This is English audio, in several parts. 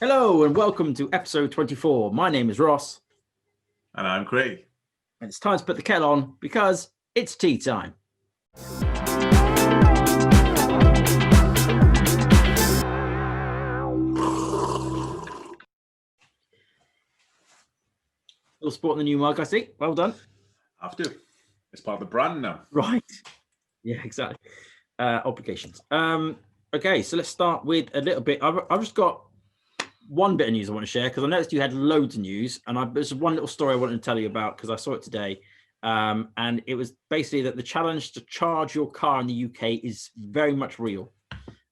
Hello and welcome to episode 24. My name is Ross. And I'm Craig. And it's time to put the kettle on because it's tea time. Little sport in the new mug, I see. Well done. Have to. It's part of the brand now. Right. Yeah, exactly. Obligations. Okay, so let's start with a little bit. I've just got one bit of news I want to share because I noticed you had loads of news, and there's one little story I wanted to tell you about because I saw it today. And it was basically that the challenge to charge your car in the UK is very much real.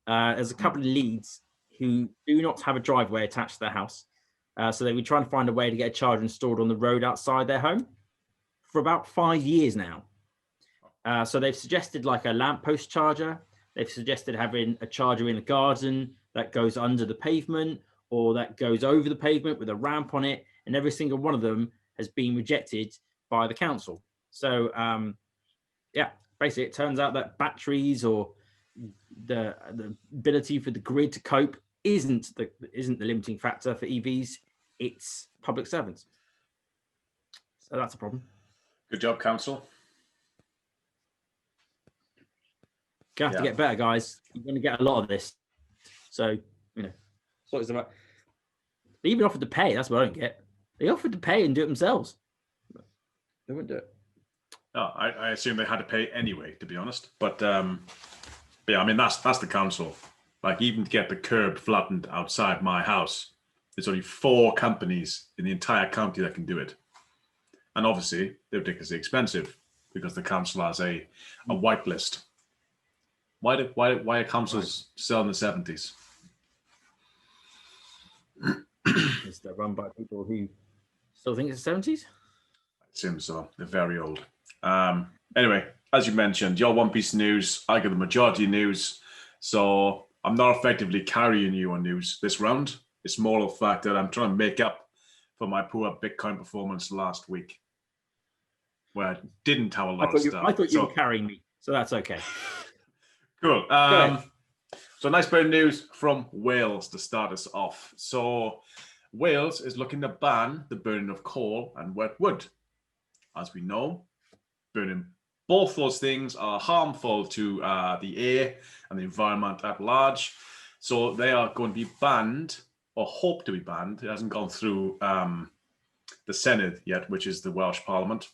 There's a couple of Leeds who do not have a driveway attached to their house. So they were trying to find a way to get a charger installed on the road outside their home for about 5 years now. So they've suggested like a lamppost charger. They've suggested having a charger in the garden that goes under the pavement or that goes over the pavement with a ramp on it. And every single one of them has been rejected by the council. So, basically it turns out that batteries or the ability for the grid to cope isn't the limiting factor for EVs. It's public servants. So that's a problem. Good job, council. You have to get better, guys. You're going to get a lot of this. So, sort of about. They even offered to pay. That's what I don't get. They offered to pay and do it themselves. They wouldn't do it. No, I assume they had to pay anyway, to be honest. But yeah, I mean that's the council. Like even to get the curb flattened outside my house, there's only 4 companies in the entire county that can do it, and obviously they're ridiculously expensive because the council has a whitelist. Why are councils still in the 70s? They're run by people who still think it's the 70s. It seems so. They're very old. Anyway, as you mentioned, you're one piece of news. I get the majority of news. So I'm not effectively carrying you on news this round. It's more of the fact that I'm trying to make up for my poor Bitcoin performance last week, where I didn't have a lot of stuff. I thought you were carrying me, so that's okay. Cool. So nice bit of news from Wales to start us off. So Wales is looking to ban the burning of coal and wet wood. As we know, burning both those things are harmful to the air and the environment at large. So they are going to be banned, or hope to be banned. It hasn't gone through the Senedd yet, which is the Welsh Parliament.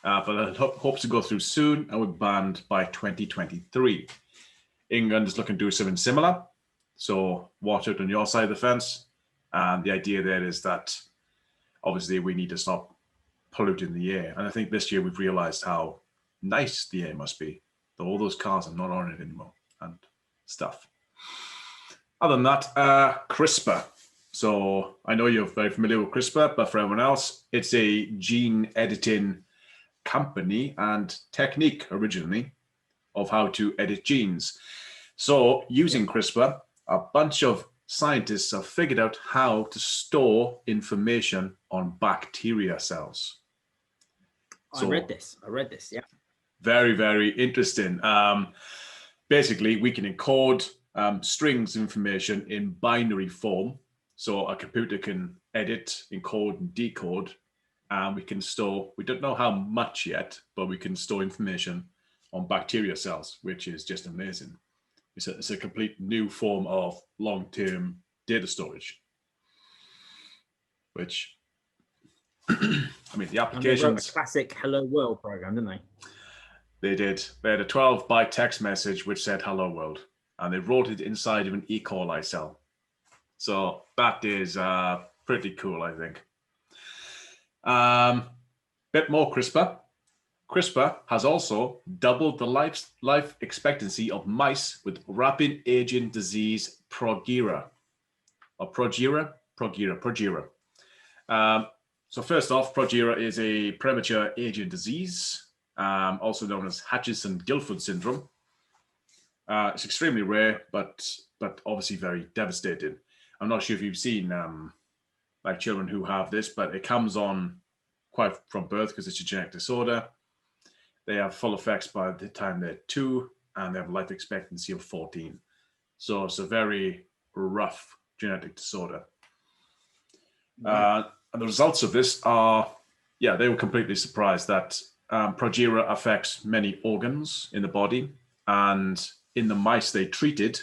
But it hopes to go through soon and will be banned by 2023. England is looking to do something similar. So watch out on your side of the fence. And the idea there is that obviously we need to stop polluting the air. And I think this year we've realized how nice the air must be, though all those cars are not on it anymore and stuff. Other than that, CRISPR. So I know you're very familiar with CRISPR, but for everyone else, it's a gene editing company and technique originally of how to edit genes. So using CRISPR, a bunch of scientists have figured out how to store information on bacteria cells. I read this, yeah. Very, very interesting. Basically, we can encode strings of information in binary form. So a computer can edit, encode, and decode. And we can store, we don't know how much yet, but we can store information on bacteria cells, which is just amazing. It's a complete new form of long-term data storage, which, I mean, the applications... And they wrote a classic Hello World program, didn't they? They did. They had a 12-byte text message which said Hello World, and they wrote it inside of an E. coli cell. So that is pretty cool, I think. Bit more CRISPR. CRISPR has also doubled the life expectancy of mice with rapid aging disease progeria. Or progeria? Progeria. So first off, progeria is a premature aging disease, also known as Hutchinson-Gilford syndrome. It's extremely rare, but obviously very devastating. I'm not sure if you've seen like children who have this, but it comes on quite from birth because it's a genetic disorder. They have full effects by the time they're 2, and they have a life expectancy of 14. So it's a very rough genetic disorder. And the results of this are, they were completely surprised that progeria affects many organs in the body. And in the mice they treated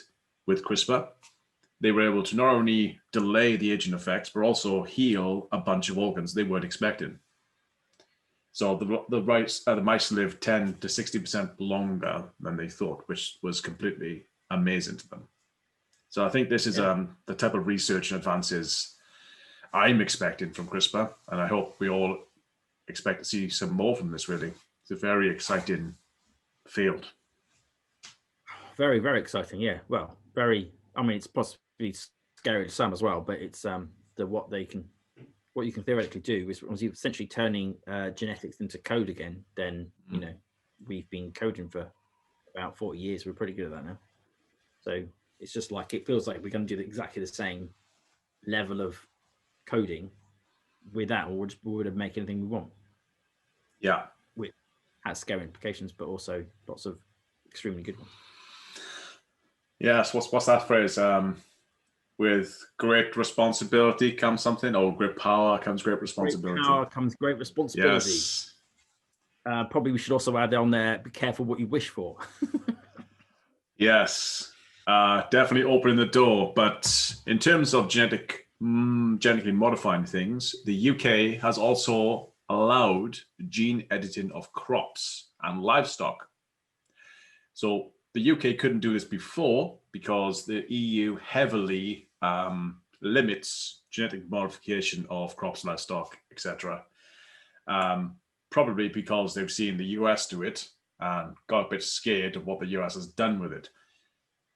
with CRISPR, they were able to not only delay the aging effects, but also heal a bunch of organs they weren't expecting. So the mice lived 10 to 60% longer than they thought, which was completely amazing to them. So I think this is the type of research and advances I'm expecting from CRISPR, and I hope we all expect to see some more from this, really. It's a very exciting field. Very, very exciting, yeah. Well, it's possibly scary to some as well, but it's what you can theoretically do is once you're essentially turning genetics into code again, then, we've been coding for about 40 years. We're pretty good at that now. So it's just like, it feels like we're going to do exactly the same level of coding with that, or we would have make anything we want. Yeah. Which has scary implications, but also lots of extremely good ones. Yes, what's that phrase? With great responsibility comes something, or great power comes great responsibility. Great power comes great responsibility. Yes. Probably we should also add on there, be careful what you wish for. Yes, definitely opening the door. But in terms of genetically modifying things, the UK has also allowed gene editing of crops and livestock. So the UK couldn't do this before because the EU heavily limits genetic modification of crops, livestock, etc. Probably because they've seen the US do it and got a bit scared of what the US has done with it.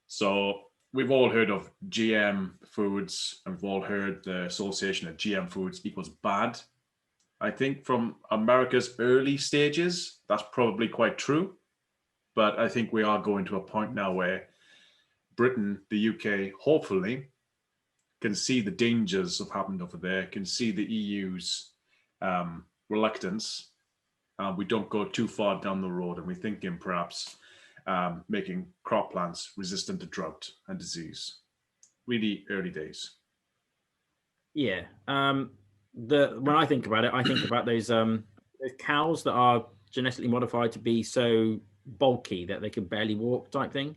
So we've all heard of GM foods, and we've all heard the association of GM foods equals bad. I think from America's early stages, that's probably quite true. But I think we are going to a point now where Britain, the UK, hopefully can see the dangers of happening over there, can see the EU's reluctance. We don't go too far down the road, and we're thinking perhaps making crop plants resistant to drought and disease. Really early days. Yeah. When I think about it, I think about those cows that are genetically modified to be so bulky that they can barely walk, type thing.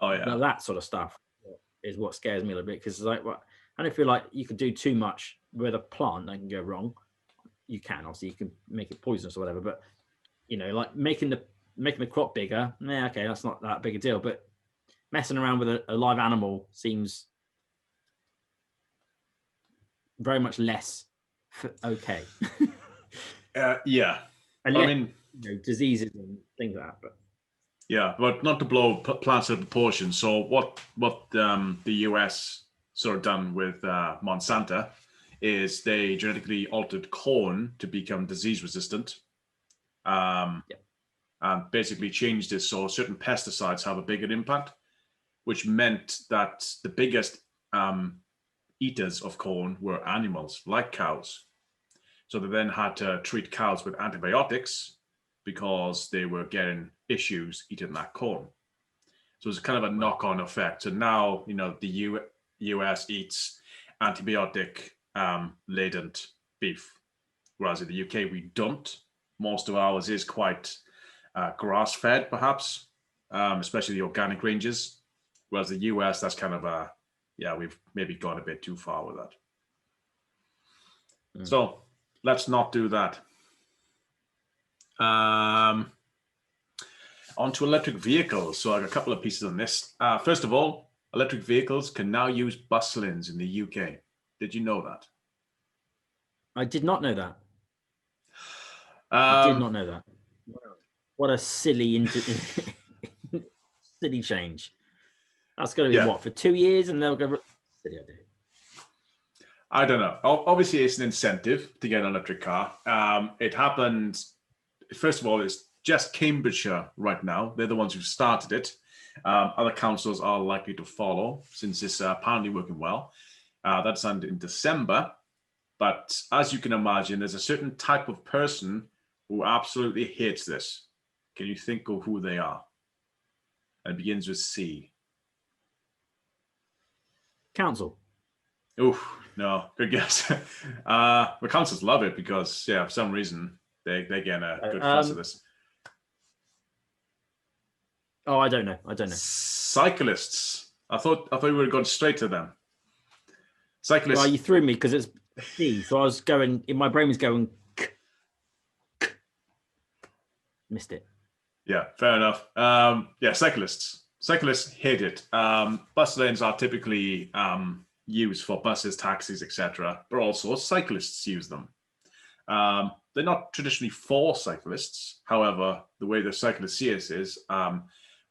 Oh yeah. That sort of stuff is what scares me a little bit, because I don't feel like you can do too much with a plant that can go wrong. You can, obviously, you can make it poisonous or whatever, but like making the crop bigger, okay, that's not that big a deal. But messing around with a live animal seems very much less okay. Yeah. Unless, diseases and things like that. But yeah, but not to blow plants out of proportion. So what the US sort of done with Monsanto is they genetically altered corn to become disease resistant. And basically changed it so certain pesticides have a bigger impact, which meant that the biggest eaters of corn were animals like cows. So they then had to treat cows with antibiotics because they were getting issues eating that corn. So it's kind of a knock-on effect. So now, the US eats antibiotic laden beef, whereas in the UK we don't. Most of ours is quite grass-fed, perhaps, especially the organic ranges. Whereas the US, that's kind of we've maybe gone a bit too far with that. So let's not do that. On to electric vehicles. So I got a couple of pieces on this. First of all, electric vehicles can now use bus lanes in the UK. Did you know that? I did not know that. I did not know that. What a silly silly change. That's going to be what, for 2 years, and they'll go. Silly idea. I don't know. Obviously, it's an incentive to get an electric car. It happened. First of all, it's just Cambridgeshire right now. They're the ones who started it. Other councils are likely to follow, since it's apparently working well. That's in December. But as you can imagine, there's a certain type of person who absolutely hates this. Can you think of who they are? And it begins with C. Council. Oh, no, good guess. The councils love it because, yeah, for some reason, they're getting a good fuss of this. Oh, I don't know. Cyclists. I thought we would have gone straight to them. Cyclists. Well, you threw me because it's C, so I was going. My brain was going. Missed it. Yeah, fair enough. Yeah, cyclists. Cyclists hate it. Bus lanes are typically used for buses, taxis, etc., but also cyclists use them. They're not traditionally for cyclists. However, the way the cyclists see it is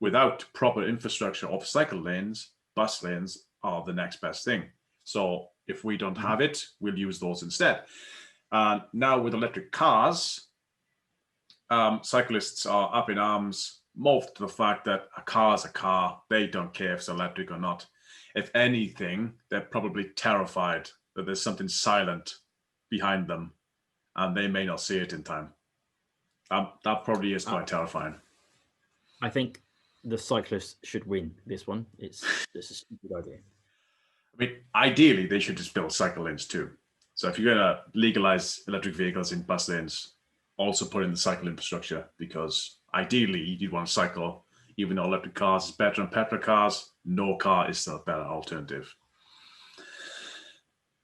without proper infrastructure of cycle lanes, bus lanes are the next best thing. So if we don't have it, we'll use those instead. Now with electric cars, cyclists are up in arms more to the fact that a car is a car. They don't care if it's electric or not. If anything, they're probably terrified that there's something silent behind them and they may not see it in time. That probably is quite terrifying. I think the cyclists should win this one. It's a stupid idea. I mean, ideally, they should just build cycle lanes too. So if you're going to legalize electric vehicles in bus lanes, also put in the cycle infrastructure, because ideally you'd want to cycle. Even though electric cars is better than petrol cars, no car is still a better alternative.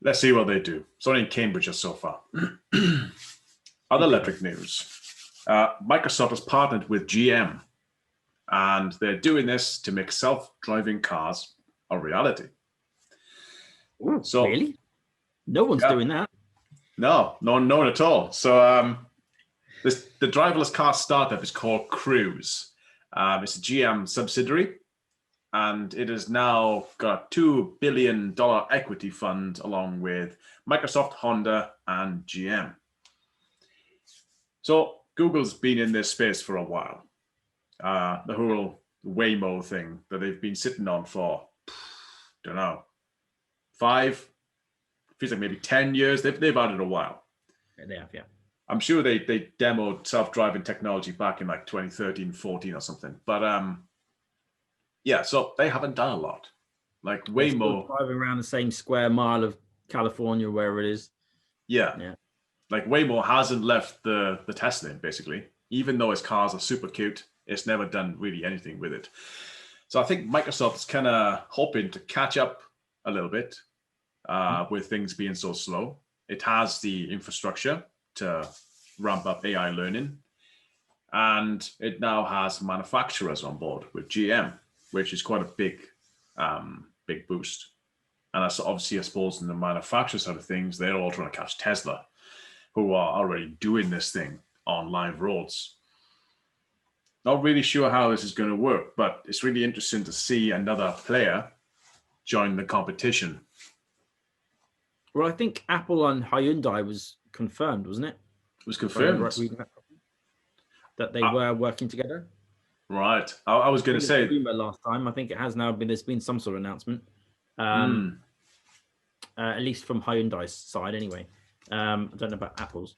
Let's see what they do. It's only in Cambridge so far. Other electric news. Microsoft has partnered with GM, and they're doing this to make self-driving cars a reality. Ooh, so, really? No one's doing that. No one at all. So the driverless car startup is called Cruise. It's a GM subsidiary, and it has now got a $2 billion equity fund along with Microsoft, Honda, and GM. So Google's been in this space for a while. The whole Waymo thing that they've been sitting on for, don't know, 5, feels like maybe 10 years. They've had it a while. They have, yeah. I'm sure they demoed self-driving technology back in like 2013, 14 or something. But yeah, so they haven't done a lot. Like Waymo, driving around the same square mile of California, wherever it is. Yeah. Like Waymo hasn't left the test lane, basically. Even though its cars are super cute, it's never done really anything with it. So I think Microsoft's kind of hoping to catch up a little bit with things being so slow. It has the infrastructure to ramp up AI learning. And it now has manufacturers on board with GM, which is quite a big boost. And that's obviously, I suppose, in the manufacturer side of things, they're all trying to catch Tesla, who are already doing this thing on live roads. Not really sure how this is going to work, but it's really interesting to see another player join the competition. Well, I think Apple and Hyundai was confirmed, wasn't it? It was confirmed that they were working together. Right. I was going to say last time. I think it has now been. There's been some sort of announcement, at least from Hyundai's side, anyway. I don't know about Apple's.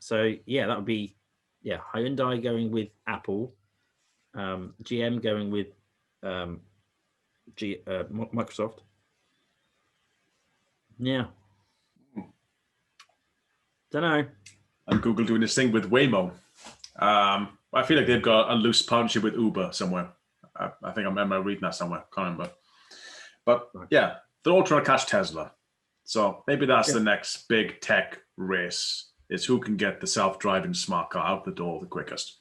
So yeah, that would be Hyundai going with Apple, GM going with Microsoft. Yeah. Don't know. And Google doing this thing with Waymo. I feel like they've got a loose partnership with Uber somewhere. I think I remember reading that somewhere. Can't remember. But yeah, they're all trying to catch Tesla. So maybe that's the next big tech race, is who can get the self-driving smart car out the door the quickest.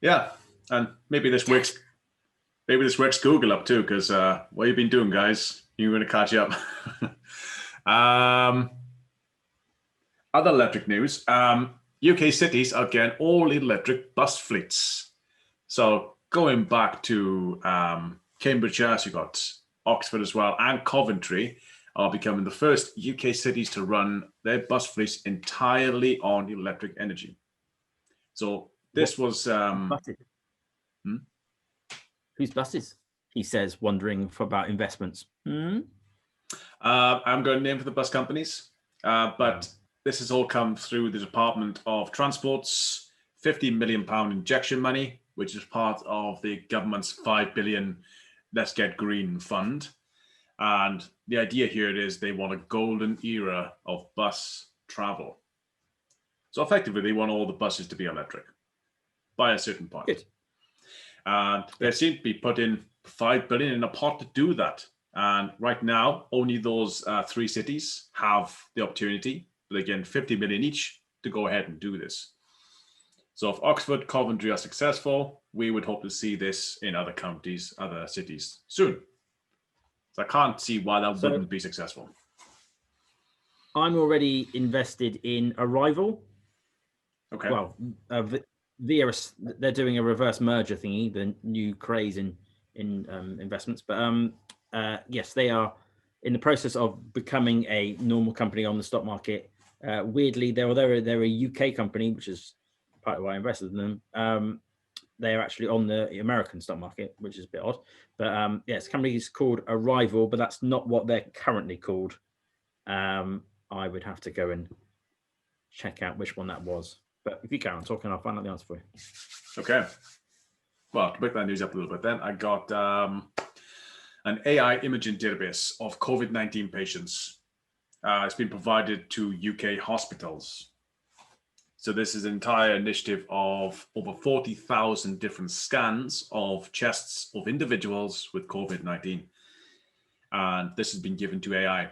Yeah, and maybe this wakes Google up too, because what you've been doing, guys, you're going to catch up. Other electric news. UK cities are getting all electric bus fleets. So going back to Cambridgeshire, so you've got Oxford as well, and Coventry are becoming the first UK cities to run their bus fleets entirely on electric energy. So this was... Whose buses? He says, wondering about investments. I'm going to name for the bus companies, but this has all come through the Department of Transport's £50 million injection money, which is part of the government's £5 billion Let's Get Green fund. And the idea here is they want a golden era of bus travel. So effectively, they want all the buses to be electric by a certain point. Good. And they seem to be putting 5 billion in a pot to do that. And right now, only those 3 cities have the opportunity, but again, 50 million each to go ahead and do this. So if Oxford, Coventry are successful, we would hope to see this in other counties, other cities soon. So I can't see why that wouldn't be successful. I'm already invested in Arrival. Okay. Well, they're doing a reverse merger thingy, the new craze in investments. But yes, they are in the process of becoming a normal company on the stock market. Weirdly, they're a UK company, which is part of why I invested in them. They are actually on the American stock market, which is a bit odd. But yes, the company is called Arrival, but that's not what they're currently called. I would have to go and check out which one that was. But if you carry on talking, I'll find out the answer for you. Okay. Well, to break that news up a little bit then, I got an AI imaging database of COVID-19 patients. It's been provided to UK hospitals. So this is an entire initiative of over 40,000 different scans of chests of individuals with COVID-19. And this has been given to AI.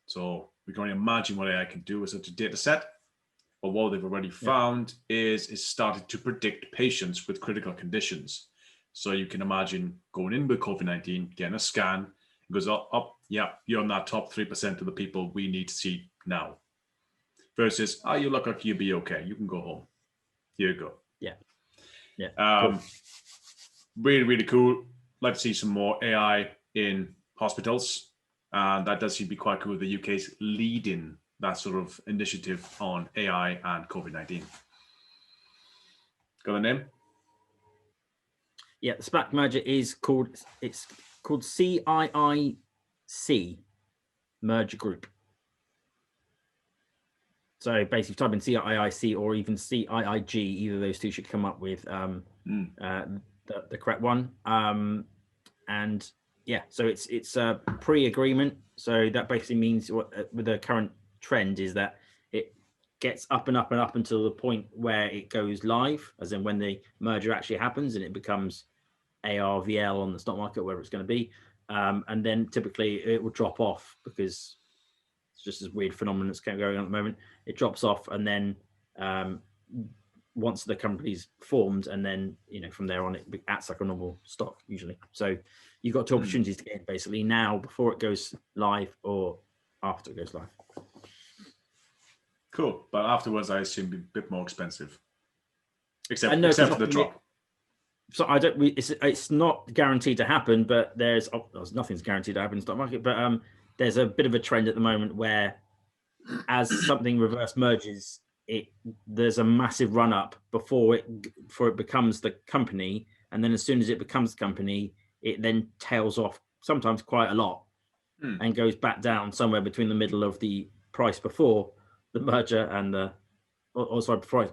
So we can only imagine what AI can do with such a data set. But what they've already found is it's started to predict patients with critical conditions. So you can imagine going in with COVID-19, getting a scan, it goes up, yeah, you're on that top 3% of the people we need to see now. Versus, you look like you'll be okay. You can go home. Here you go. Yeah. Cool. Really, really cool. Like to see some more AI in hospitals. And that does seem to be quite cool. The UK's leading that sort of initiative on AI and COVID-19. Got the name? Yeah, the SPAC merger is called CIIC Merger Group. So basically, type in CIIC or even CIIG. Either of those two should come up with the correct one. And yeah, so it's a pre-agreement. So that basically means what with the current trend is that it gets up and up and up until the point where it goes live, as in when the merger actually happens and it becomes ARVL on the stock market, wherever it's going to be. And then typically it will drop off because it's just this weird phenomenon that's going on at the moment. It drops off, and then once the company's formed, and then from there on it acts like a normal stock usually. So you've got 2 opportunities to get in basically now before it goes live or after it goes live. Cool, but afterwards I assume be a bit more expensive. Except for the drop. So I don't. It's not guaranteed to happen, but there's nothing's guaranteed to happen in the stock market. But there's a bit of a trend at the moment where, as something reverse merges, there's a massive run up before it becomes the company, and then as soon as it becomes the company, it then tails off sometimes quite a lot, and goes back down somewhere between the middle of the price before the merger and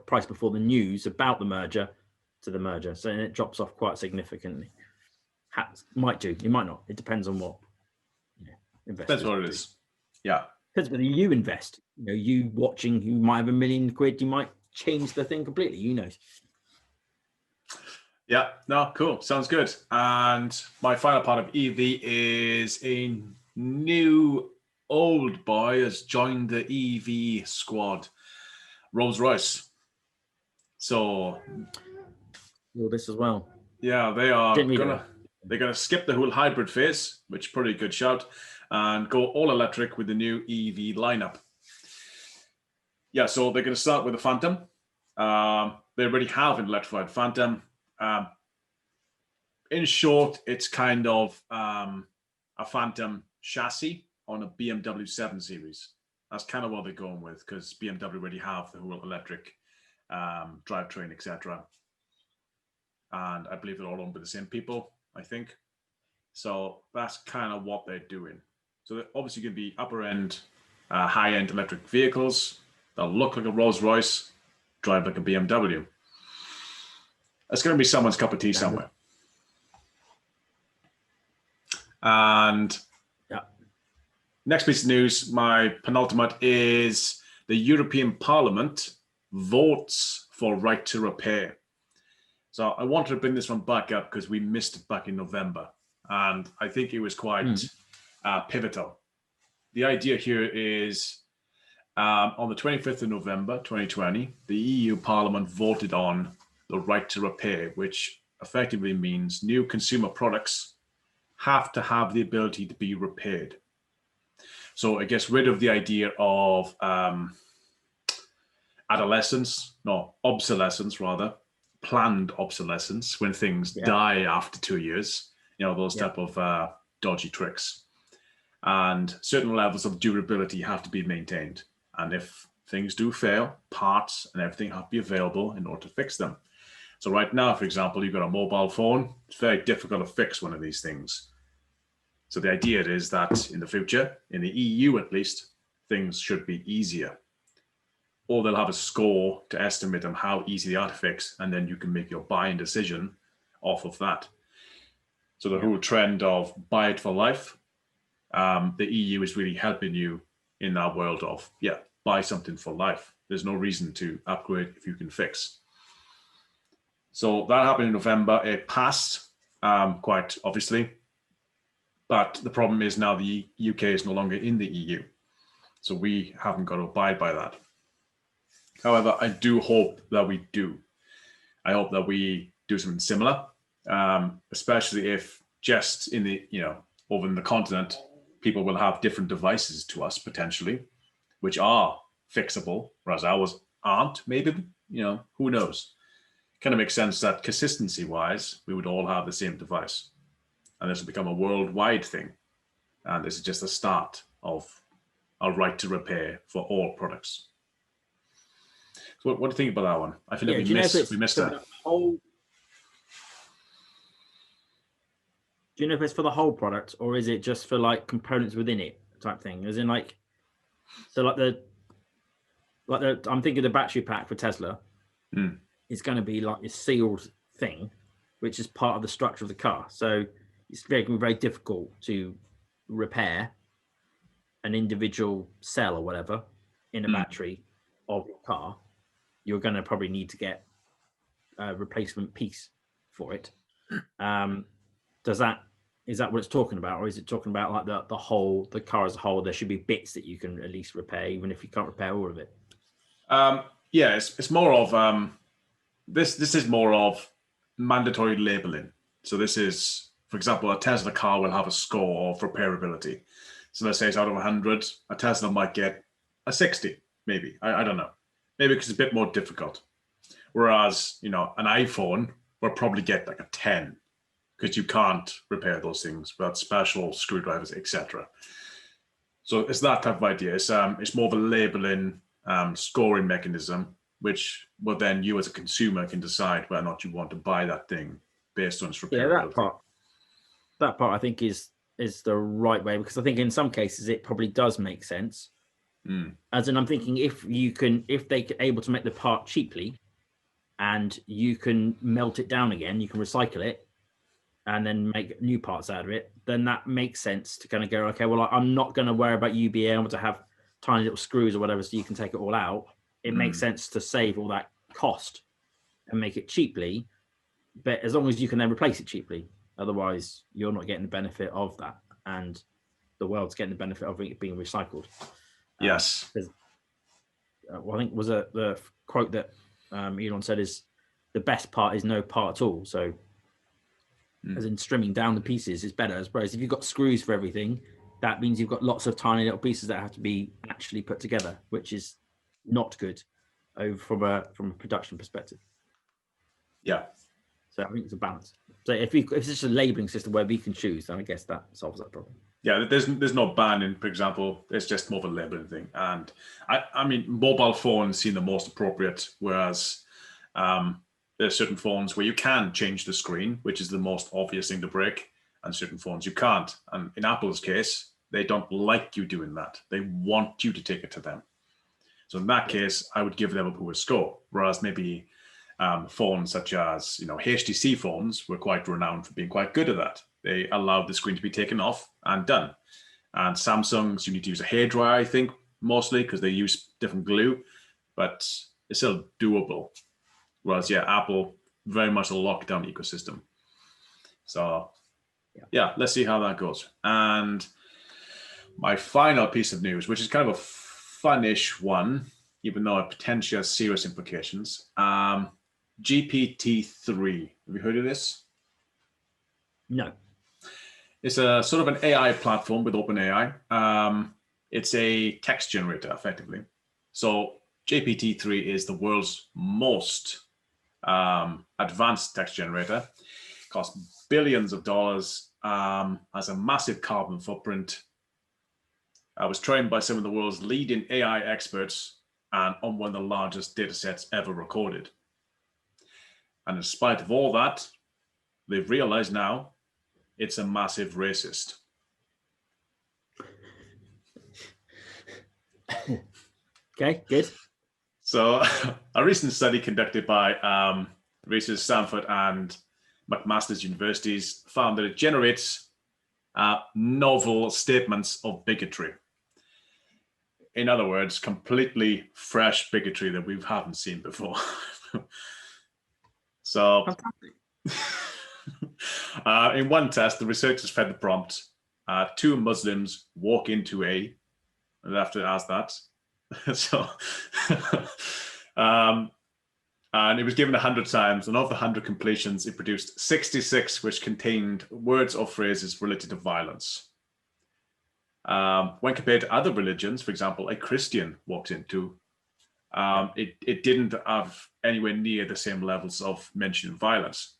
price before the news about the merger to the merger. So it drops off quite significantly. Might do, it might not. It depends on what investors. That's what it is. Yeah. Depends whether you invest. You watching, you might have £1 million, you might change the thing completely. Who knows? Yeah, no, cool. Sounds good. And my final part of EV is a new old boy has joined the EV squad, Rolls-Royce. So this as well. Yeah, they're gonna skip the whole hybrid phase, which is pretty good shout, and go all electric with the new EV lineup. Yeah, so they're gonna start with the Phantom. They already have an electrified Phantom. In short, it's kind of a Phantom chassis on a BMW 7 Series. That's kind of what they're going with, because BMW already have the whole electric drivetrain, etc. And I believe they're all owned by the same people, I think. So that's kind of what they're doing. So they're obviously going to be upper end, high end electric vehicles. They'll look like a Rolls Royce, drive like a BMW. It's going to be someone's cup of tea somewhere. And Next piece of news, my penultimate, is the European Parliament votes for right to repair. So I wanted to bring this one back up because we missed it back in November, and I think it was quite pivotal. The idea here is on the 25th of November 2020, the EU Parliament voted on the right to repair, which effectively means new consumer products have to have the ability to be repaired. So it gets rid of the idea of obsolescence rather, planned obsolescence, when things die after 2 years, those type of dodgy tricks. And certain levels of durability have to be maintained. And if things do fail, parts and everything have to be available in order to fix them. So right now, for example, you've got a mobile phone. It's very difficult to fix one of these things. So the idea is that in the future, in the EU at least, things should be easier. Or they'll have a score to estimate on how easy they are to fix, and then you can make your buying decision off of that. So the whole trend of buy it for life, the EU is really helping you in that world of, buy something for life. There's no reason to upgrade if you can fix. So that happened in November. It passed, quite obviously. But the problem is now the UK is no longer in the EU. So we haven't got to abide by that. However, I do hope that we do. I hope that we do something similar, especially if just in the, over in the continent, people will have different devices to us potentially, which are fixable, whereas ours aren't. Maybe, who knows? Kind of makes sense that consistency-wise, we would all have the same device. And this will become a worldwide thing. And this is just the start of our right to repair for all products. So what do you think about that one? I feel like we missed that. Do you know if it's for the whole product, or is it just for like components within it type thing? As in I'm thinking the battery pack for Tesla is going to be like a sealed thing, which is part of the structure of the car. So it's very, very difficult to repair an individual cell or whatever in a battery of your car. You're going to probably need to get a replacement piece for it. Is that what it's talking about, or is it talking about like the car as a whole? There should be bits that you can at least repair, even if you can't repair all of it. It's more of this is more of mandatory labeling. So this is, for example, a Tesla car will have a score of repairability. So let's say it's out of 100, a Tesla might get a 60, maybe. I don't know. Maybe because it's a bit more difficult. Whereas, an iPhone will probably get like a 10 because you can't repair those things without special screwdrivers, etc. So it's that type of idea. It's more of a labeling, scoring mechanism, which then you as a consumer can decide whether or not you want to buy that thing based on its repairability. Yeah, that part I think is the right way, because I think in some cases it probably does make sense. As in, I'm thinking if they're able to make the part cheaply and you can melt it down again, you can recycle it and then make new parts out of it, then that makes sense to kind of go, okay, well, I'm not going to worry about you being able to have tiny little screws or whatever so you can take it all out. It makes sense to save all that cost and make it cheaply, but as long as you can then replace it cheaply. Otherwise, you're not getting the benefit of that, and the world's getting the benefit of it being recycled. Yes. I think was the quote that Elon said is the best part is no part at all. So as in trimming down the pieces is better. Whereas if you've got screws for everything, that means you've got lots of tiny little pieces that have to be actually put together, which is not good from a production perspective. Yeah. So I think it's a balance. So if it's just a labeling system where we can choose, then I guess that solves that problem. Yeah, there's no banning, for example. It's just more of a labeling thing. And I mean, mobile phones seem the most appropriate, whereas there's certain phones where you can change the screen, which is the most obvious thing to break, and certain phones you can't. And in Apple's case, they don't like you doing that. They want you to take it to them. So in that case, I would give them a poor score, whereas maybe phones such as HTC phones were quite renowned for being quite good at that. They allowed the screen to be taken off and done. And Samsung's, you need to use a hairdryer, I think, mostly because they use different glue, but it's still doable. Whereas, yeah, Apple, very much a lockdown ecosystem. So, yeah, let's see how that goes. And my final piece of news, which is kind of a funnish one, even though it potentially has serious implications. GPT-3. Have you heard of this? No. It's a sort of an AI platform with OpenAI. It's a text generator, effectively. So GPT-3 is the world's most advanced text generator. It costs billions of dollars, has a massive carbon footprint. Was trained by some of the world's leading AI experts and on one of the largest data sets ever recorded. And in spite of all that, they've realized now it's a massive racist. Okay, good. So a recent study conducted by researchers Stanford and McMaster's universities found that it generates novel statements of bigotry. In other words, completely fresh bigotry that we haven't seen before. So in one test, the researchers fed the prompt, two Muslims walk into a, and they have to ask that. So, and it was given 100 times, and of the 100 completions, it produced 66 which contained words or phrases related to violence. When compared to other religions, for example, a Christian walks into, it didn't have anywhere near the same levels of mention of violence.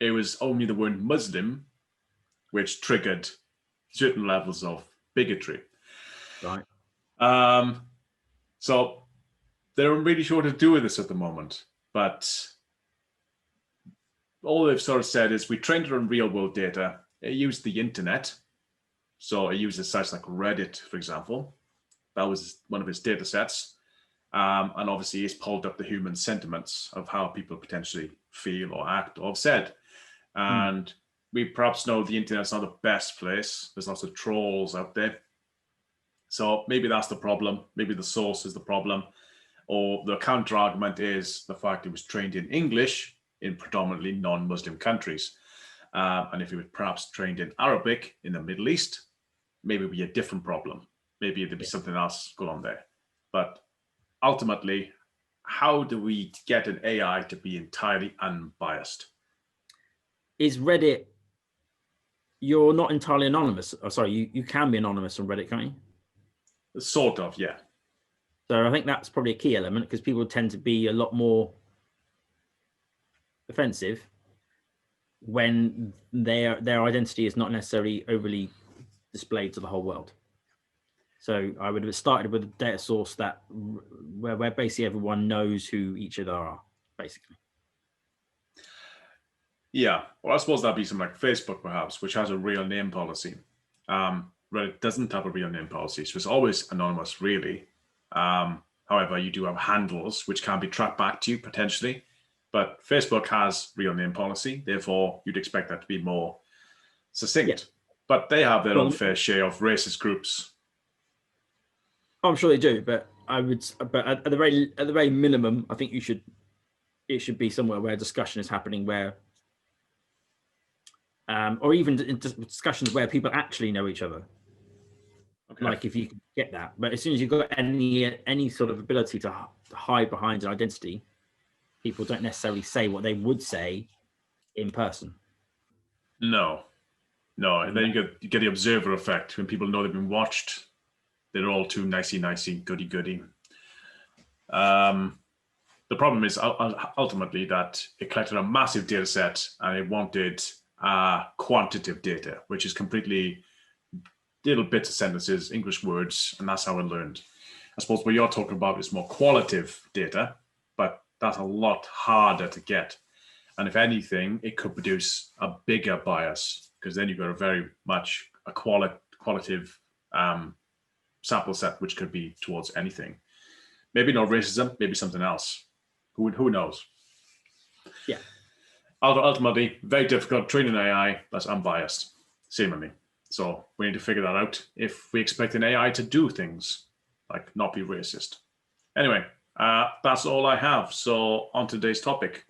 It was only the word Muslim which triggered certain levels of bigotry. Right. So they're really sure what to do with this at the moment, but all they've sort of said is we trained it on real world data. It used the internet. So it uses sites like Reddit, for example. That was one of its data sets. And obviously it's pulled up the human sentiments of how people potentially feel or act or have said. And we perhaps know the internet's not the best place. There's lots of trolls out there. So maybe that's the problem. Maybe the source is the problem. Or the counter argument is the fact it was trained in English in predominantly non-Muslim countries. And if it was perhaps trained in Arabic in the Middle East, maybe it would be a different problem. Maybe there'd be something else going on there. But ultimately, how do we get an AI to be entirely unbiased? Is Reddit, you're not entirely anonymous. Oh, sorry, you can be anonymous on Reddit, can't you? Sort of, yeah. So I think that's probably a key element because people tend to be a lot more offensive when their identity is not necessarily overly displayed to the whole world. So I would have started with a data source that where basically everyone knows who each other are, basically. Yeah, well, I suppose that'd be something like Facebook, perhaps, which has a real name policy. Reddit doesn't have a real name policy, so it's always anonymous, really. However, you do have handles which can be tracked back to you potentially, but Facebook has real name policy. Therefore, you'd expect that to be more succinct. Yeah. But they have their own fair share of racist groups. I'm sure they do, but at the very minimum, I think it should be somewhere where discussion is happening, where, or even in discussions where people actually know each other. Okay. Like if you can get that, but as soon as you've got any sort of ability to hide behind an identity, people don't necessarily say what they would say in person. No, and then you get the observer effect when people know they've been watched. They're all too nicey, goody. The problem is ultimately that it collected a massive data set and it wanted quantitative data, which is completely little bits of sentences, English words, and that's how it learned. I suppose what you're talking about is more qualitative data, but that's a lot harder to get. And if anything, it could produce a bigger bias because then you've got a very much a qualitative sample set, which could be towards anything. Maybe not racism, maybe something else. Who knows? Yeah. Ultimately, very difficult training AI that's unbiased, seemingly. So we need to figure that out if we expect an AI to do things, like not be racist. Anyway, that's all I have. So on today's topic.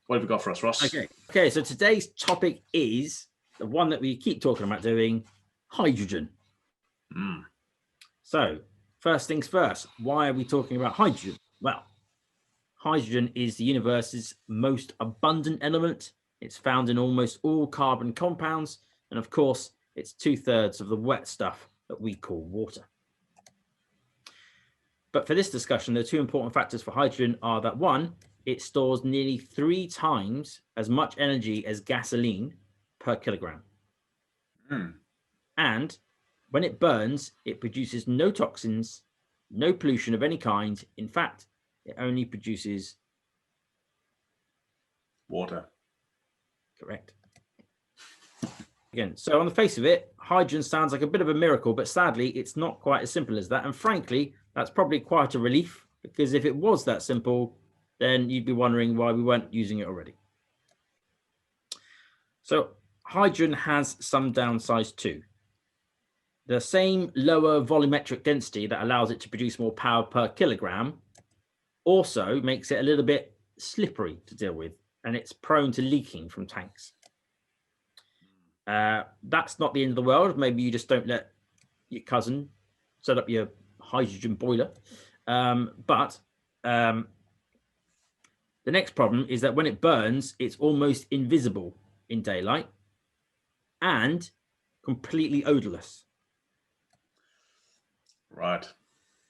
What have you got for us, Ross? Okay. So today's topic is the one that we keep talking about doing, hydrogen. So first things first, why are we talking about hydrogen? Well, hydrogen is the universe's most abundant element. It's found in almost all carbon compounds. And of course, it's 2/3 of the wet stuff that we call water. But for this discussion, the two important factors for hydrogen are that one, it stores nearly 3 times as much energy as gasoline per kilogram. And when it burns, it produces no toxins, no pollution of any kind. In fact, it only produces water. Correct. Again, so on the face of it, hydrogen sounds like a bit of a miracle, but sadly, it's not quite as simple as that. And frankly, that's probably quite a relief, because if it was that simple, then you'd be wondering why we weren't using it already. So hydrogen has some downsides too. The same lower volumetric density that allows it to produce more power per kilogram also makes it a little bit slippery to deal with, and it's prone to leaking from tanks. That's not the end of the world. Maybe you just don't let your cousin set up your hydrogen boiler. But the next problem is that when it burns, it's almost invisible in daylight and completely odorless. Right.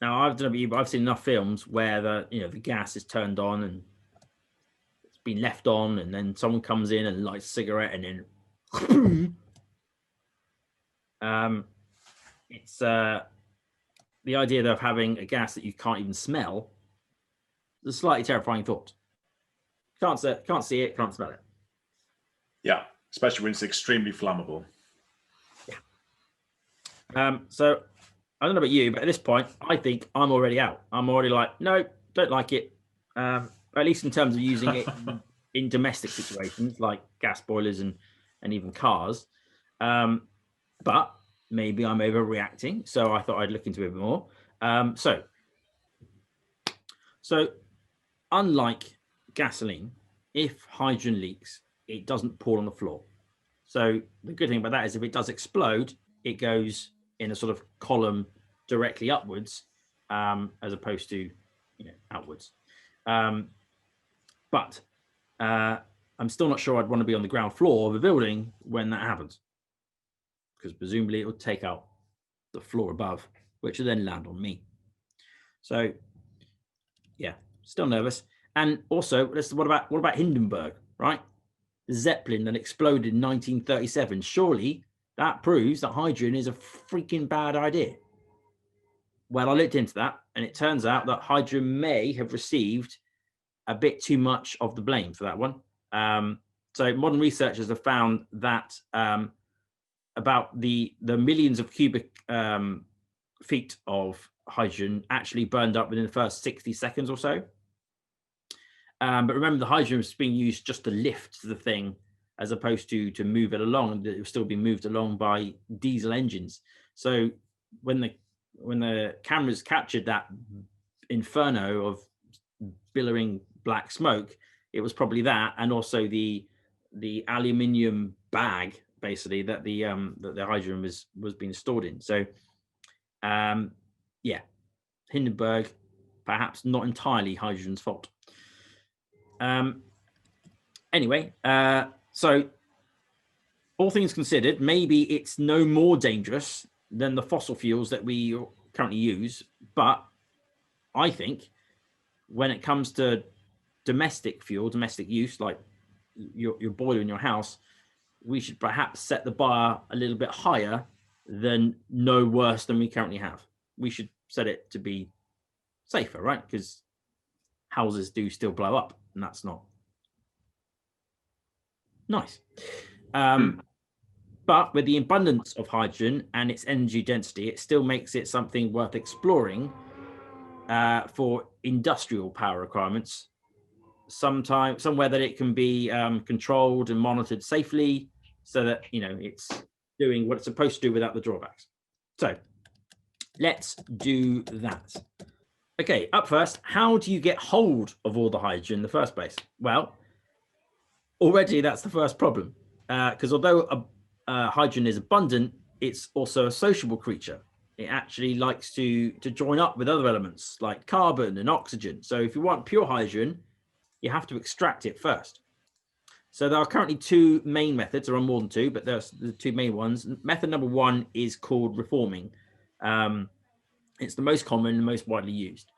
Now, I don't know about you, but I've seen enough films where the gas is turned on and it's been left on, and then someone comes in and lights a cigarette, and then it's the idea of having a gas that you can't even smell is a slightly terrifying thought. Can't see it, can't smell it. Yeah, especially when it's extremely flammable. Yeah. So I don't know about you, but at this point, I think I'm already out. I'm already like, no, don't like it. At least in terms of using it in domestic situations like gas boilers and even cars. But maybe I'm overreacting, so I thought I'd look into it a bit more. So unlike gasoline, if hydrogen leaks, it doesn't pour on the floor. So the good thing about that is if it does explode, it goes in a sort of column directly upwards, as opposed to outwards. But I'm still not sure I'd want to be on the ground floor of a building when that happens, because presumably it would take out the floor above, which would then land on me. So yeah, still nervous. And also, what about Hindenburg, right? The Zeppelin that exploded in 1937. Surely that proves that hydrogen is a freaking bad idea. Well, I looked into that, and it turns out that hydrogen may have received a bit too much of the blame for that one. So modern researchers have found that about the millions of cubic feet of hydrogen actually burned up within the first 60 seconds or so. But remember, the hydrogen was being used just to lift the thing, as opposed to move it along. It was still being moved along by diesel engines. So when the cameras captured that inferno of billowing black smoke, it was probably that, and also the aluminium bag basically that the hydrogen was being stored in. So yeah, Hindenburg, perhaps not entirely hydrogen's fault. Anyway, so all things considered, maybe it's no more dangerous than the fossil fuels that we currently use. But I think when it comes to domestic use, like your boiler in your house, we should perhaps set the bar a little bit higher than no worse than we currently have. We should set it to be safer, right? Because houses do still blow up, and that's not nice. But with the abundance of hydrogen and its energy density, it still makes it something worth exploring for industrial power requirements. Somewhere that it can be controlled and monitored safely, so that it's doing what it's supposed to do without the drawbacks. So let's do that. Okay, up first, how do you get hold of all the hydrogen in the first place? Well, already that's the first problem, because although hydrogen is abundant, it's also a sociable creature. It actually likes to join up with other elements like carbon and oxygen. So if you want pure hydrogen, you have to extract it first. So there are currently two main methods. There are more than two, but there's the two main ones. Method number one is called reforming. It's the most common and most widely used.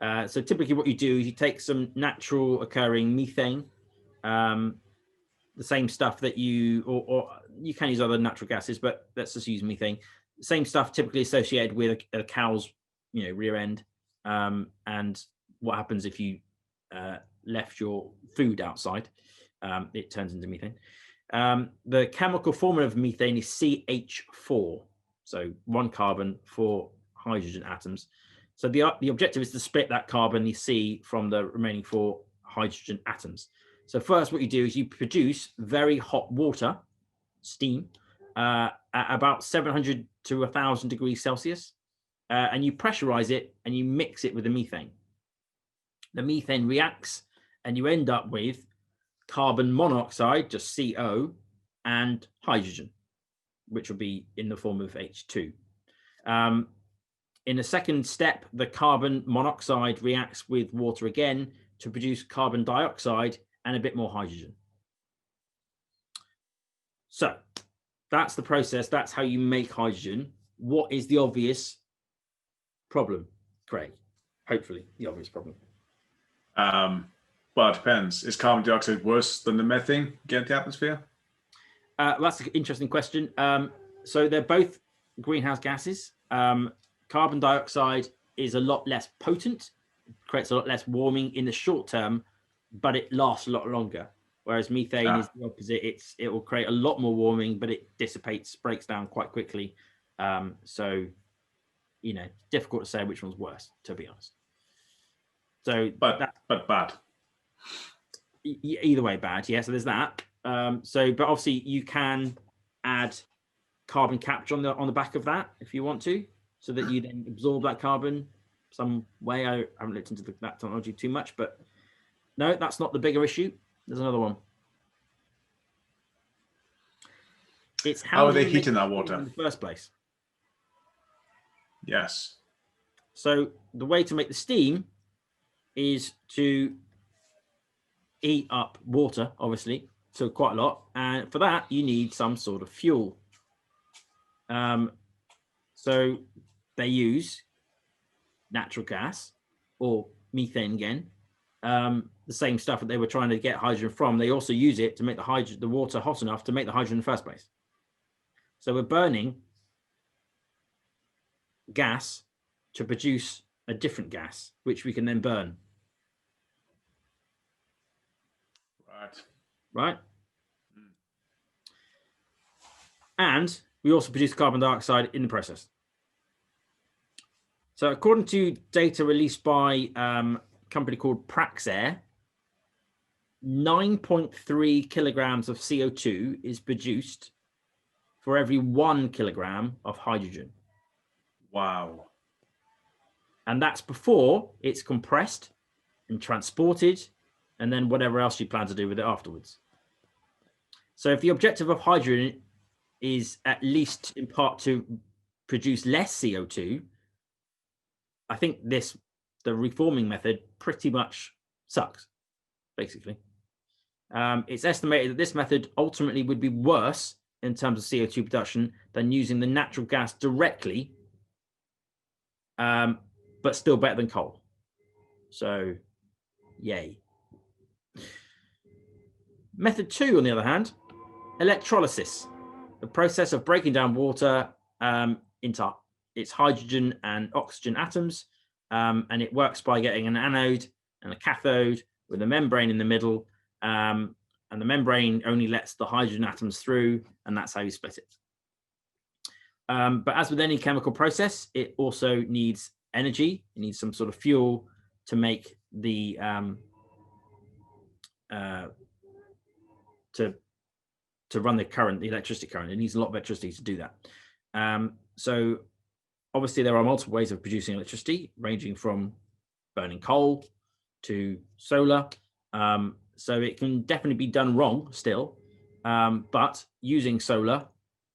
So typically what you do is you take some natural occurring methane, the same stuff that you, or you can use other natural gases, but let's just use methane. Same stuff typically associated with a cow's, rear end. And what happens if you left your food outside? It turns into methane. The chemical formula of methane is CH4. So 1 carbon, 4 hydrogen atoms. So the objective is to split that carbon, the C, from the remaining 4 hydrogen atoms. So first what you do is you produce very hot water, steam, at about 700 to 1,000 degrees Celsius, and you pressurize it and you mix it with the methane. The methane reacts and you end up with carbon monoxide, just CO, and hydrogen, which will be in the form of H2. In the second step, the carbon monoxide reacts with water again to produce carbon dioxide and a bit more hydrogen. So that's the process. That's how you make hydrogen. What is the obvious problem, Craig? Hopefully the obvious problem. Well, it depends. Is carbon dioxide worse than the methane getting into the atmosphere? That's an interesting question. So they're both greenhouse gases. Carbon dioxide is a lot less potent, creates a lot less warming in the short term, but it lasts a lot longer. Whereas methane is the opposite. It will create a lot more warming, but it dissipates, breaks down quite quickly. So, difficult to say which one's worse, to be honest. So, but bad. Either way, bad. Yeah. So there's that. But obviously you can add carbon capture on the back of that if you want to, so that you then absorb that carbon some way. I haven't looked into that technology too much, but no, that's not the bigger issue. There's another one. It's how are they heating that water in the first place? Yes. So the way to make the steam is to heat up water, obviously, so quite a lot, and for that you need some sort of fuel. So they use natural gas or methane again, the same stuff that they were trying to get hydrogen from. They also use it to make the water hot enough to make the hydrogen in the first place. So we're burning gas to produce a different gas, which we can then burn. Right. And we also produce carbon dioxide in the process. So according to data released by a company called Praxair, 9.3 kilograms of CO2 is produced for every 1 kilogram of hydrogen. Wow. And that's before it's compressed and transported, and then whatever else you plan to do with it afterwards. So if the objective of hydrogen is at least in part to produce less CO2, I think the reforming method pretty much sucks, basically. It's estimated that this method ultimately would be worse in terms of CO2 production than using the natural gas directly, but still better than coal. So, yay. Method 2, on the other hand, electrolysis, the process of breaking down water into its hydrogen and oxygen atoms, and it works by getting an anode and a cathode with a membrane in the middle, and the membrane only lets the hydrogen atoms through, and that's how you split it. But as with any chemical process, it also needs energy. It needs some sort of fuel to make the to run the electricity current. It needs a lot of electricity to do that. So obviously there are multiple ways of producing electricity, ranging from burning coal to solar. So it can definitely be done wrong still, but using solar,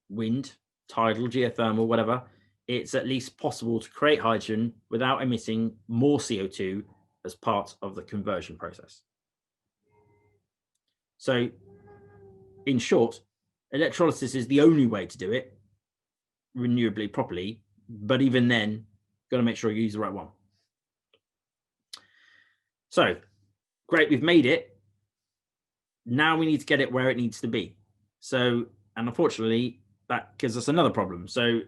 wind, tidal, geothermal, whatever, it's at least possible to create hydrogen without emitting more CO2 as part of the conversion process. So in short, electrolysis is the only way to do it renewably properly, but even then, got to make sure you use the right one. So great, we've made it. Now we need to get it where it needs to be. So, and unfortunately, that gives us another problem. So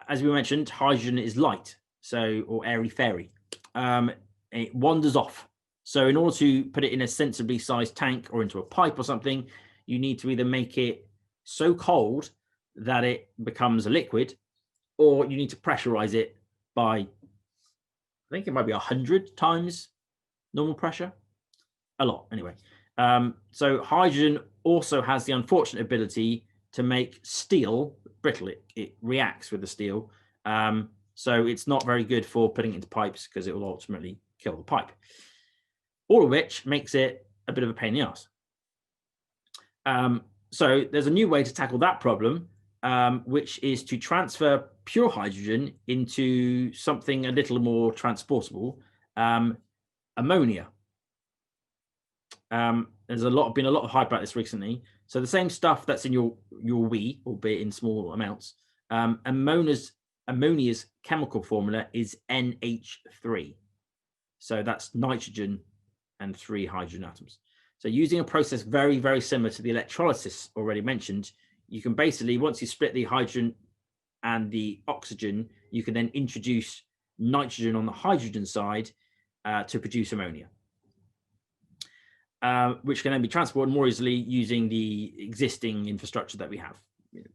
as we mentioned, hydrogen is light, so, or airy-fairy. It wanders off. So in order to put it in a sensibly sized tank or into a pipe or something, you need to either make it so cold that it becomes a liquid, or you need to pressurize it by, I think it might be 100 times normal pressure. A lot, anyway. So hydrogen also has the unfortunate ability to make steel brittle. It reacts with the steel. So it's not very good for putting it into pipes because it will ultimately kill the pipe. All of which makes it a bit of a pain in the ass. So there's a new way to tackle that problem, which is to transfer pure hydrogen into something a little more transportable, ammonia. There's been a lot of hype about this recently. So the same stuff that's in your wee, albeit in small amounts, ammonia's chemical formula is NH3. So that's nitrogen and 3 hydrogen atoms. So using a process very, very similar to the electrolysis already mentioned, you can basically, once you split the hydrogen and the oxygen, you can then introduce nitrogen on the hydrogen side to produce ammonia, which can then be transported more easily using the existing infrastructure that we have,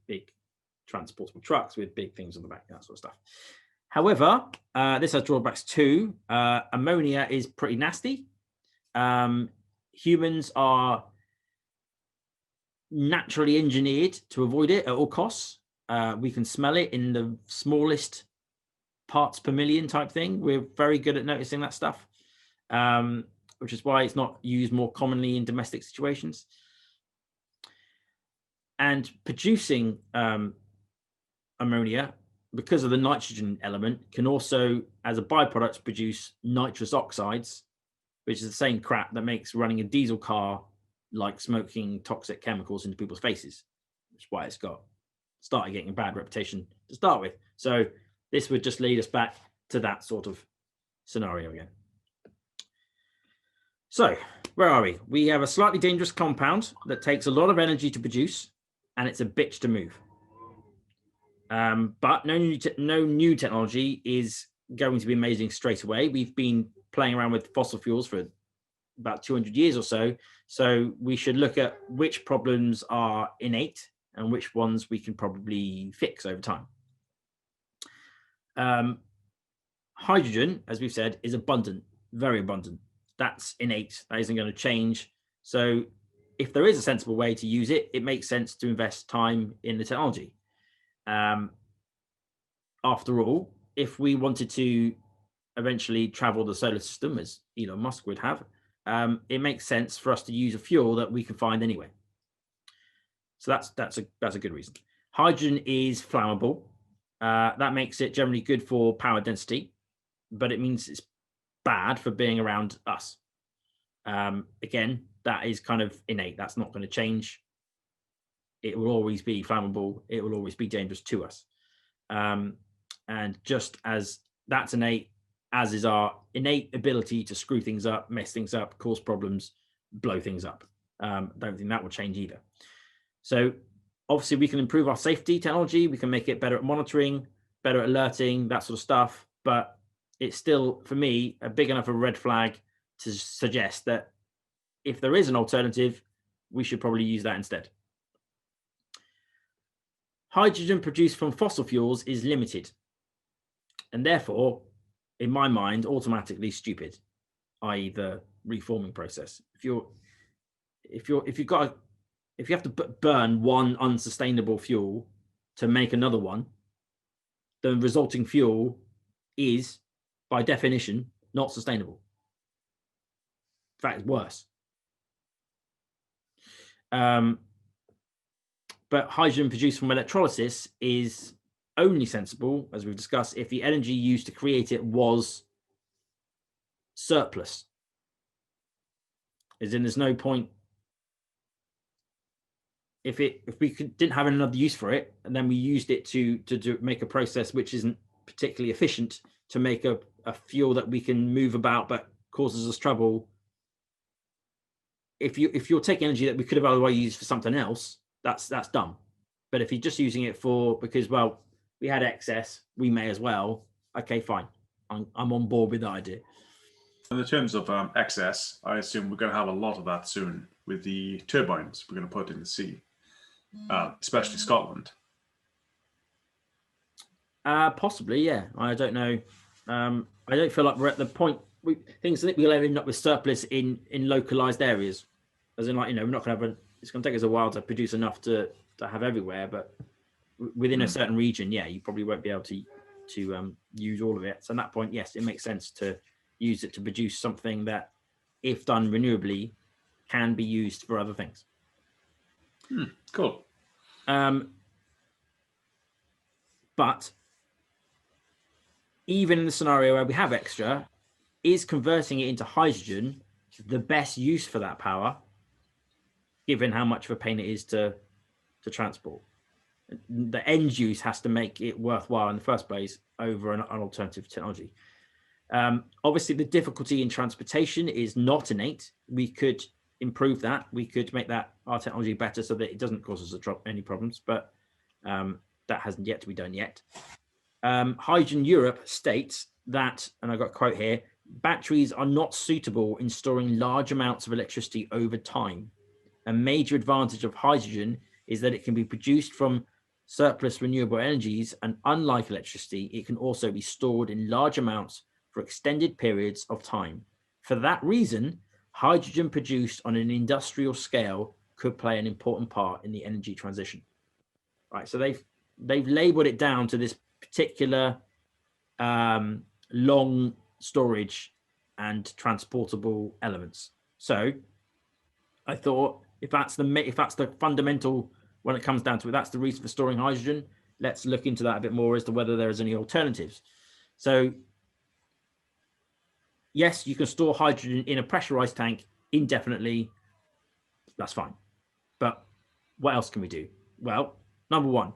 big transportable trucks with big things on the back, that sort of stuff. However, this has drawbacks too. Ammonia is pretty nasty. Humans are naturally engineered to avoid it at all costs. We can smell it in the smallest parts per million type thing. We're very good at noticing that stuff, which is why it's not used more commonly in domestic situations. And producing ammonia, because of the nitrogen element, can also, as a byproduct, produce nitrous oxides, which is the same crap that makes running a diesel car like smoking toxic chemicals into people's faces, which is why it's started getting a bad reputation to start with. So this would just lead us back to that sort of scenario again. So where are we? We have a slightly dangerous compound that takes a lot of energy to produce, and it's a bitch to move. But no new technology is going to be amazing straight away. We've been playing around with fossil fuels for about 200 years or so. So we should look at which problems are innate and which ones we can probably fix over time. Hydrogen, as we've said, is abundant, very abundant. That's innate. That isn't going to change. So if there is a sensible way to use it, it makes sense to invest time in the technology. After all, if we wanted to eventually travel the solar system, as Elon Musk would have, it makes sense for us to use a fuel that we can find anyway. So that's a good reason. Hydrogen is flammable. That makes it generally good for power density, but it means it's bad for being around us. Again, that is kind of innate. That's not going to change. It will always be flammable. It will always be dangerous to us. And just as that's innate, as is our innate ability to screw things up, mess things up, cause problems, blow things up. Don't think that will change either. So obviously we can improve our safety technology. We can make it better at monitoring, better at alerting, that sort of stuff. But it's still, for me, a big enough of a red flag to suggest that if there is an alternative, we should probably use that instead. Hydrogen produced from fossil fuels is limited, and therefore, in my mind, automatically stupid, i.e., the reforming process. If you've got if you have to burn one unsustainable fuel to make another one, the resulting fuel is, by definition, not sustainable. In fact, it's worse. But hydrogen produced from electrolysis is only sensible, as we've discussed, if the energy used to create it was surplus. As in, there's no point if we didn't have another use for it, and then we used it to make a process which isn't particularly efficient to make a fuel that we can move about but causes us trouble. If you're taking energy that we could have otherwise used for something else, that's dumb. But if you're just using it because well, we had excess, we may as well. Okay, fine. I'm on board with the idea. In terms of excess, I assume we're going to have a lot of that soon with the turbines we're going to put in the sea, especially Scotland. Possibly, yeah. I don't know. I don't feel like we're at the point. Things that we'll end up with surplus in localized areas, as in, like, we're not going to have it's going to take us a while to produce enough to have everywhere, but within a certain region, yeah, you probably won't be able to use all of it. So at that point, yes, it makes sense to use it to produce something that, if done renewably, can be used for other things. Cool. But even in the scenario where we have extra, is converting it into hydrogen the best use for that power, given how much of a pain it is to transport? The end use has to make it worthwhile in the first place over an alternative technology. Obviously, the difficulty in transportation is not innate. We could improve that. We could make our technology better so that it doesn't cause us any problems, but that hasn't yet to be done yet. Hydrogen Europe states that, and I've got a quote here, batteries are not suitable in storing large amounts of electricity over time. A major advantage of hydrogen is that it can be produced from surplus renewable energies, and unlike electricity, it can also be stored in large amounts for extended periods of time. For that reason, hydrogen produced on an industrial scale could play an important part in the energy transition. Right, so they've labeled it down to this particular long storage and transportable elements. So I thought, if that's the fundamental, when it comes down to it, that's the reason for storing hydrogen, let's look into that a bit more as to whether there is any alternatives. So yes, you can store hydrogen in a pressurized tank indefinitely. That's fine. But what else can we do? Well, number one,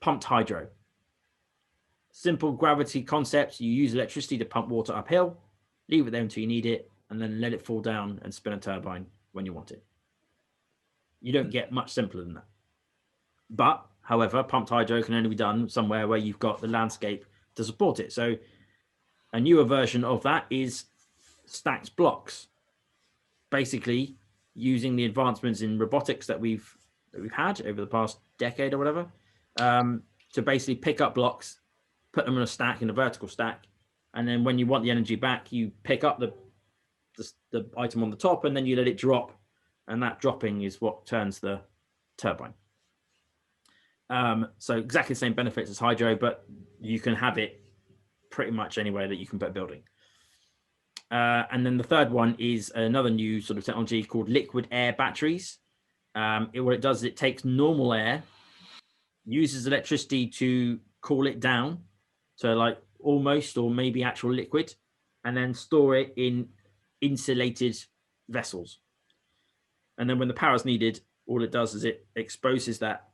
pumped hydro. Simple gravity concept. You use electricity to pump water uphill, leave it there until you need it, and then let it fall down and spin a turbine when you want it. You don't get much simpler than that. But, however, pumped hydro can only be done somewhere where you've got the landscape to support it. So a newer version of that is stacked blocks. Basically, using the advancements in robotics that we've had over the past decade or whatever, to basically pick up blocks, put them in a stack, in a vertical stack, and then when you want the energy back, you pick up the item on the top, and then you let it drop, and that dropping is what turns the turbine. So exactly the same benefits as hydro, but you can have it pretty much anywhere that you can put a building. And then the third one is another new sort of technology called liquid air batteries. What it does is it takes normal air, uses electricity to cool it down to like almost or maybe actual liquid, and then store it in insulated vessels. And then when the power is needed, all it does is it exposes that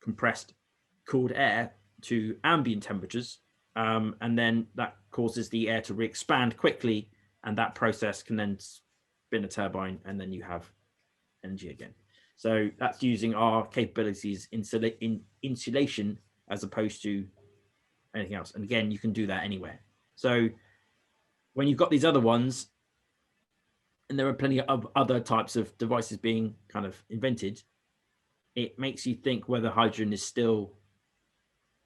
compressed cooled air to ambient temperatures, and then that causes the air to re-expand quickly, and that process can then spin a turbine, and then you have energy again. So that's using our capabilities in insulation as opposed to anything else. And again, you can do that anywhere. So when you've got these other ones, and there are plenty of other types of devices being kind of invented, it makes you think whether hydrogen is still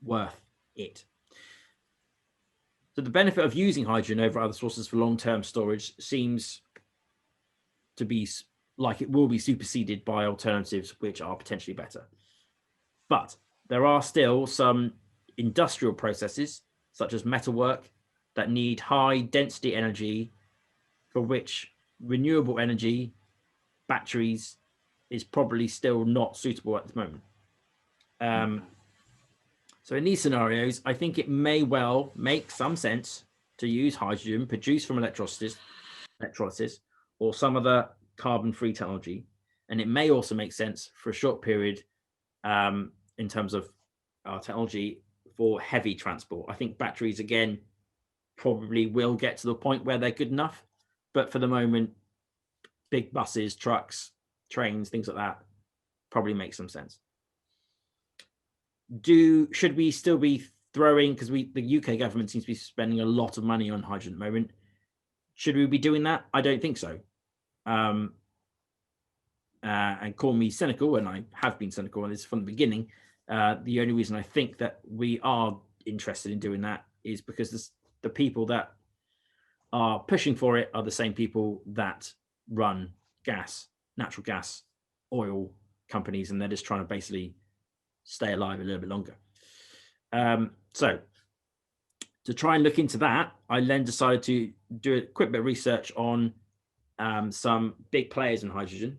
worth it. So the benefit of using hydrogen over other sources for long-term storage seems to be like it will be superseded by alternatives which are potentially better. But there are still some industrial processes, such as metalwork, that need high density energy, for which renewable energy, batteries, is probably still not suitable at the moment. So in these scenarios, I think it may well make some sense to use hydrogen produced from electrolysis or some other carbon-free technology. And it may also make sense for a short period in terms of our technology for heavy transport. I think batteries, again, probably will get to the point where they're good enough. But for the moment, big buses, trucks, trains, things like that probably make some sense. Should we still be throwing, because the UK government seems to be spending a lot of money on hydrogen at the moment. Should we be doing that? I don't think so. And call me cynical, and I have been cynical on this from the beginning. The only reason I think that we are interested in doing that is because the people that are pushing for it are the same people that run natural gas, oil companies, and they're just trying to basically stay alive a little bit longer. So to try and look into that, I then decided to do a quick bit of research on some big players in hydrogen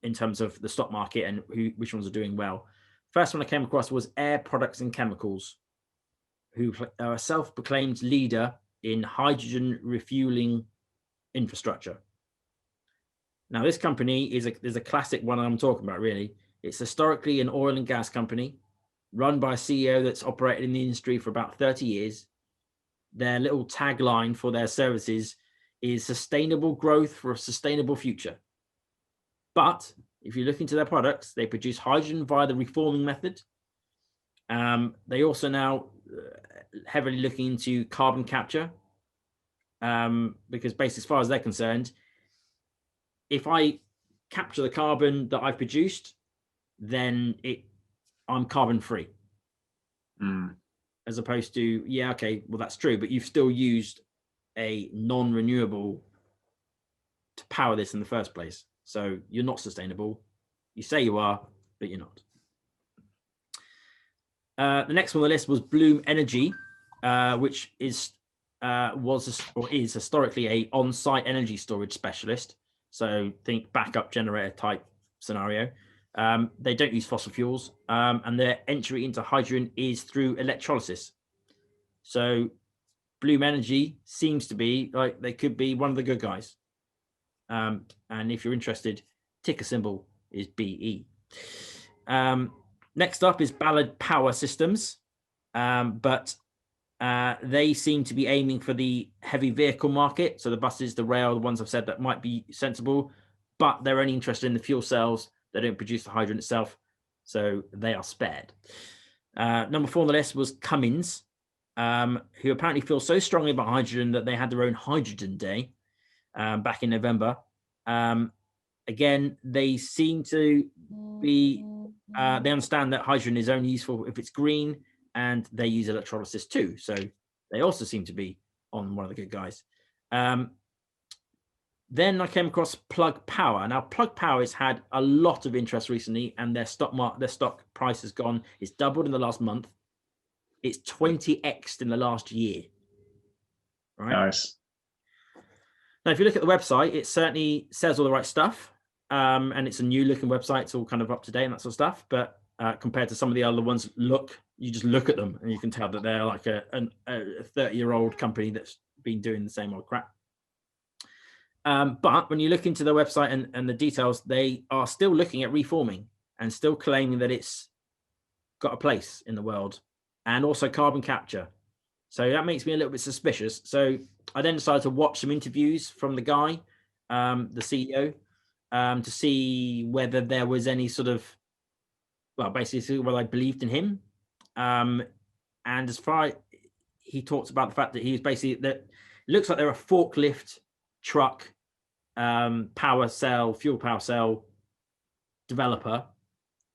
in terms of the stock market and which ones are doing well. First one I came across was Air Products and Chemicals, who are a self-proclaimed leader in hydrogen refueling infrastructure. Now, this company is a classic one I'm talking about, really. It's historically an oil and gas company run by a CEO that's operated in the industry for about 30 years. Their little tagline for their services is sustainable growth for a sustainable future. But if you look into their products, they produce hydrogen via the reforming method. They also now heavily looking into carbon capture, because basically, as far as they're concerned, if I capture the carbon that I've produced, then I'm carbon free. As opposed to, yeah, okay, well, that's true, but you've still used a non-renewable to power this in the first place. So you're not sustainable. You say you are, but you're not. The next one on the list was Bloom Energy, which is historically a on-site energy storage specialist. So think backup generator type scenario. They don't use fossil fuels, and their entry into hydrogen is through electrolysis. So Bloom Energy seems to be like they could be one of the good guys. And if you're interested, ticker symbol is BE. Next up is Ballard Power Systems, but they seem to be aiming for the heavy vehicle market. So the buses, the rail, the ones I've said that might be sensible, but they're only interested in the fuel cells. They don't produce the hydrogen itself, so they are spared. Number 4 on the list was Cummins, who apparently feel so strongly about hydrogen that they had their own hydrogen day back in November. Again, they seem to be, they understand that hydrogen is only useful if it's green, and they use electrolysis too. So they also seem to be on one of the good guys. Then I came across Plug Power. Now, Plug Power has had a lot of interest recently, and their stock price has gone. It's doubled in the last month. It's 20x'd in the last year. Right. Nice. Now, if you look at the website, it certainly says all the right stuff, and it's a new looking website. It's all kind of up to date and that sort of stuff. But compared to some of the other ones, you just look at them and you can tell that they're like a 30-year-old company that's been doing the same old crap. But when you look into their website and the details, they are still looking at reforming and still claiming that it's got a place in the world, and also carbon capture. So that makes me a little bit suspicious. So I then decided to watch some interviews from the guy, the CEO, to see whether there was any sort of, well, basically whether I believed in him. And as far as he talks about the fact that he's basically, that it looks like they're a forklift truck fuel power cell developer,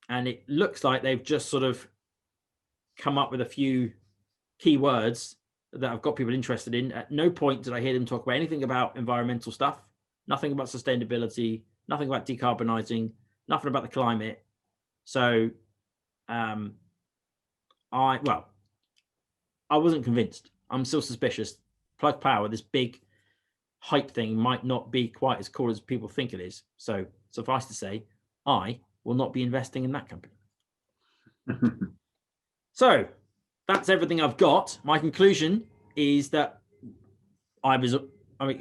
and it looks like they've just sort of come up with a few keywords that have got people interested in. At no point did I hear them talk about anything about environmental stuff, nothing about sustainability, nothing about decarbonizing, nothing about the climate. So I wasn't convinced. I'm still suspicious. Plug Power, this big hype thing, might not be quite as cool as people think it is. So suffice to say, I will not be investing in that company. So that's everything I've got. My conclusion is that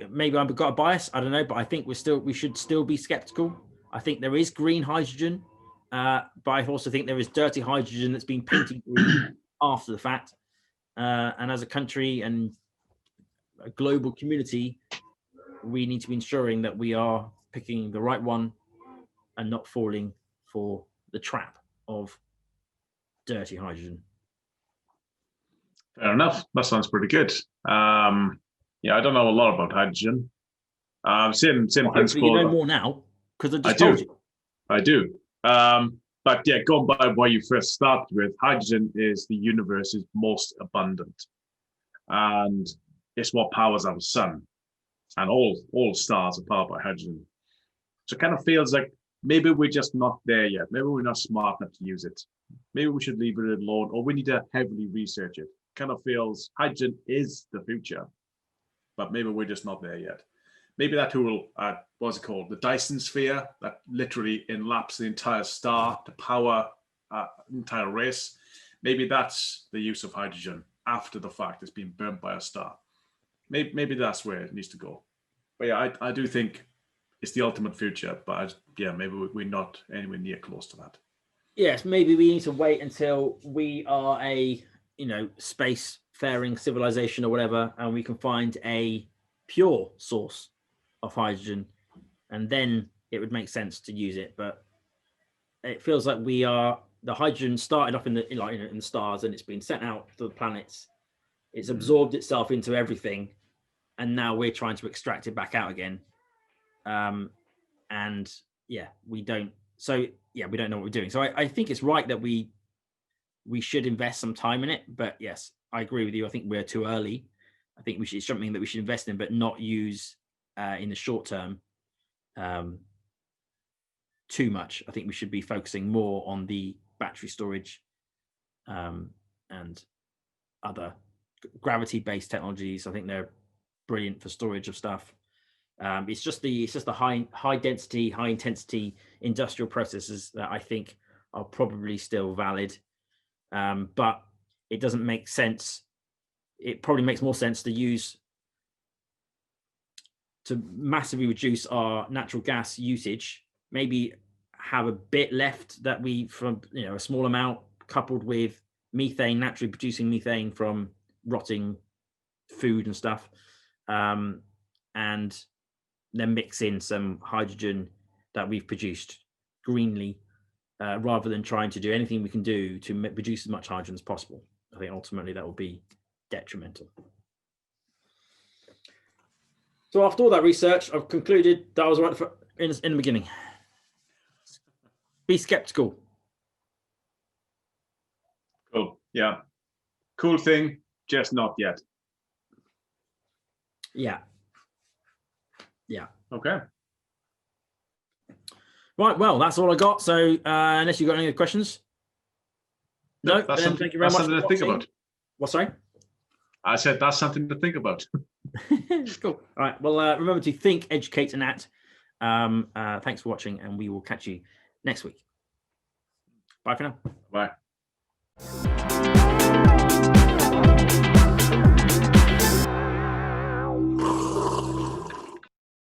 maybe I've got a bias, I don't know, but I think we should still be skeptical. I think there is green hydrogen, but I also think there is dirty hydrogen that's been painted green after the fact. And as a country and a global community, we need to be ensuring that we are picking the right one and not falling for the trap of dirty hydrogen. Fair enough. That sounds pretty good. Yeah, I don't know a lot about hydrogen. Same principle. You know more now because I just told you. I do. But yeah, going by what you first started with, hydrogen is the universe's most abundant, and it's what powers our sun, and all stars are powered by hydrogen. So it kind of feels like maybe we're just not there yet. Maybe we're not smart enough to use it. Maybe we should leave it alone, or we need to heavily research it. Kind of feels hydrogen is the future, but maybe we're just not there yet. Maybe that tool, what's it called? The Dyson sphere that literally enlaps the entire star to power an entire race. Maybe that's the use of hydrogen after the fact it's been burnt by a star. Maybe that's where it needs to go. But yeah, I do think it's the ultimate future, but maybe we're not anywhere near close to that. Yes, maybe we need to wait until we are a space-faring civilization or whatever, and we can find a pure source of hydrogen, and then it would make sense to use it. But it feels like the hydrogen started off in the stars, and it's been sent out to the planets. It's absorbed itself into everything, and now we're trying to extract it back out again. We don't know what we're doing. So I think it's right that we should invest some time in it. But yes, I agree with you. I think we're too early. I think it's something that we should invest in, but not use in the short term too much. I think we should be focusing more on the battery storage and other gravity-based technologies. I think they're brilliant for storage of stuff. It's just the high density, high intensity industrial processes that I think are probably still valid, but it doesn't make sense. It probably makes more sense to massively reduce our natural gas usage, maybe have a bit left that from a small amount coupled with methane, naturally producing methane from rotting food and stuff, and then mix in some hydrogen that we've produced greenly, rather than trying to do anything we can do to produce as much hydrogen as possible. I think ultimately that will be detrimental. So after all that research, I've concluded that I was right in the beginning. Be skeptical. Cool. Yeah. Cool thing, just not yet. Yeah. Okay. Right. Well, that's all I got. So unless you've got any other questions. No, then thank you very much. That's something to think about. What, sorry? I said that's something to think about. Cool. All right. Well, remember to think, educate, and act. Thanks for watching, and we will catch you next week. Bye for now. Bye.